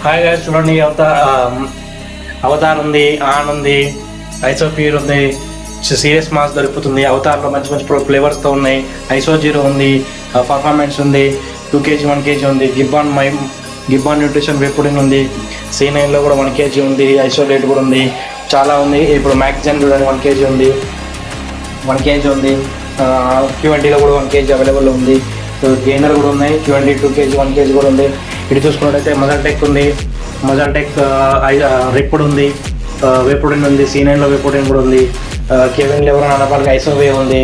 Hi guys, చూడండి Avatar ఉంది, on ఉంది, ఐసోప్యూర్ ఉంది, సీరియస్ మాస్ దొరుకుతుంది. అవతార్లో మంచి మంచి ఫ్లేవర్స్తో ఉన్నాయి. ఐసో జీరో ఉంది, పర్ఫార్మెన్స్ ఉంది, 2 kg 1 kg ఉంది, గిబ్బాన్ న్యూట్రిషన్ వేపుడింగ్ ఉంది, C9లో కూడా 1 kg ఉంది, ఐసోలేట్ కూడా ఉంది, చాలా ఉంది. ఇప్పుడు మ్యాక్సిజన్ చూడండి 1 kg ఉంది, 1 kg ఉంది. Q20లో కూడా 1 kg అవైలబుల్ ఉంది. గెయినర్ కూడా ఉన్నాయి. Q20 2 kg 1 kg కూడా ఉంది. ఇటు చూసుకున్నట్టయితే మజల్టెక్ ఉంది, మజల్టెక్ రిప్పుడు ఉంది, వేపుడిన్ ఉంది, C9లో వేపుడిన్ కూడా ఉంది. కెవిన్ లెవెన్ అనపాలకి ఐసోవే ఉంది,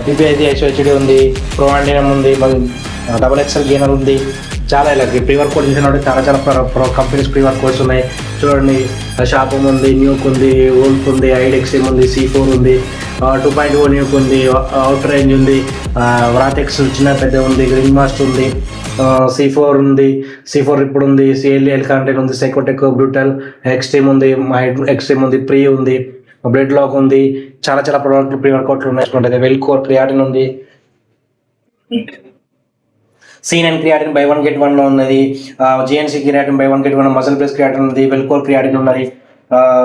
PPIది ఐసోHD ఉంది, ప్రోఆండినం ఉంది, XXL గెయినర్ ఉంది. చాలా ఇలాంటి ప్రీ వర్కౌట్ చేసినప్పుడు చాలా కంపెనీస్ ప్రీ వర్కౌట్స్ ఉన్నాయి. చూడండి, షాపమ్ ఉంది, న్యూక్ ఉంది, వోల్ఫ్ ఉంది, ఐడెక్సిమ్ ఉంది, C4 ఉంది, 2.0 న్యూక్ ఉంది, అవుట్ రేంజ్ ఉంది, వ్రాటెక్స్ చిన్న పెద్ద ఉంది, గ్రీన్ మాస్ట్ ఉంది, C4 ఉంది, C4 ఇప్పుడు ఉంది, CLL కాంటెంట్ ఉంది, సైకోటెక్ బ్రూటల్, ఎక్స్ట్రీమ్ ఉంది, ఎక్స్ట్రీమ్ ఉంది, ప్రీ ఉంది, బ్లడ్ లాక్ ఉంది. చాలా చాలా ప్రోడక్ట్లు ప్రీ వర్కౌట్లు ఉన్నాయి. వెల్కోర్ క్రియాటిన్ ఉంది, C9 క్రియాటిన్ బై 1 get 1లో ఉన్నది, GNC creatine by 1 get 1, muscle plus creatine ఉంది, వెల్కోర్ క్రియాటిన్ ఉన్నది,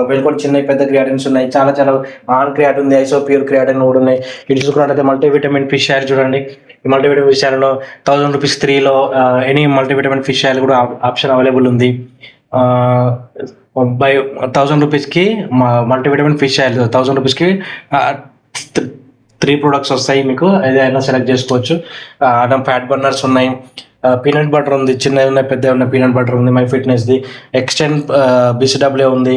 వెల్కోర్ చిన్న పెద్ద క్రియాటిన్స్ ఉన్నాయి. చాలా చాలా ఆన్ క్రియాటిన్ ఉంది, ఐసోప్యూర్ క్రియాటిన్ కూడా ఉన్నాయి. ఇటు చూసుకున్నట్లయితే మల్టీవిటమిన్ ఫిష్ ఆయిల్ చూడండి. ఈ మల్టీవిటమిన్ ఫిష్ ఆయిల్లో 1000 రూపీస్ 3లో ఎనీ మల్టీవిటమిన్ ఫిష్ ఆయిల్ కూడా ఆప్షన్ అవైలబుల్ ఉంది. బై 1000 రూపీస్కి మల్టీవిటమిన్ ఫిష్ ఆయిల్ 1000 రూపీస్కి 3 ప్రొడక్ట్స్ వస్తాయి. మీకు ఏదైనా సెలెక్ట్ చేసుకోవచ్చు. ఫ్యాట్ బర్నర్స్ ఉన్నాయి, పీనట్ బటర్ ఉంది, చిన్నది ఉన్నాయి, పెద్దవి ఉన్నాయి. పీనట్ బటర్ ఉంది, మై ఫిట్నెస్ది, ఎక్స్టెండ్ BCAA ఉంది,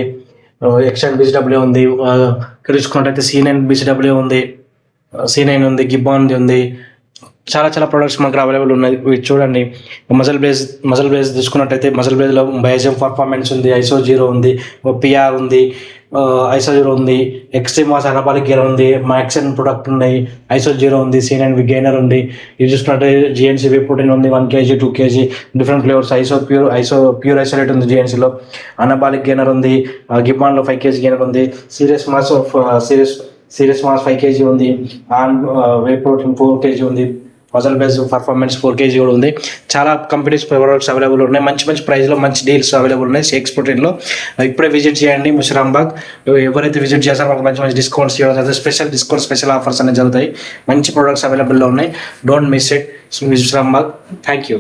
ఇక్కడ చూసుకున్నట్టయితే C9 BCAA ఉంది, C9 ఉంది, గిబ్బాన్ ఉంది. చాలా చాలా ప్రొడక్ట్స్ మనకు అవైలబుల్ ఉన్నాయి. ఇవి చూడండి, మజిల్ బ్లేజ్ తీసుకున్నట్టయితే మజిల్ బ్లేజ్లో బయోజమ్ పర్ఫార్మెన్స్ ఉంది, ఐసో జీరో ఉంది, PR ఉంది, ఐసో జీరో ఉంది, ఎక్స్ట్రీమ్ మాస్ అనబాలిక్ గెయినర్ ఉంది, మ్యాక్సన్ ప్రొడక్ట్ ఉన్నాయి, ఐసో జీరో ఉంది, C9 గెయినర్ ఉంది. ఇది చూసుకుంటే GNC ప్రోటీన్ ఉంది, 1 kg 2 kg different flavours. Pure isolate ఉంది, GNCలో అనబాలిక్ గెయినర్ ఉంది, గిబ్బాన్లో 5 kg గెయినర్ ఉంది, సీరియస్ మాస్ 5 kg ఉంది, వే ప్రోటీన్ 4 kg ఉంది, మజల్ బేస్ పర్ఫార్మెన్స్ 4 kg కూడా ఉంది. చాలా కంపెనీస్ ప్రొడక్ట్స్ అవైలబుల్ ఉన్నాయి. మంచి మంచి ప్రైస్లో మంచి డీల్స్ అవైలబుల్ ఉన్నాయి షేక్స్ ప్రోటీన్లో. ఇప్పుడే విజిట్ చేయండి ముషిరాంబాగ్. ఎవరైతే విజిట్ చేస్తారో వాళ్ళకి మంచి మంచి డిస్కౌంట్స్ ఇవ్వడం, స్పెషల్ ఆఫర్స్ అనేవి జరుగుతాయి. మంచి ప్రొడక్ట్స్ అవైలబుల్లో ఉన్నాయి. Don't miss it. Mushirambagh. Thank you.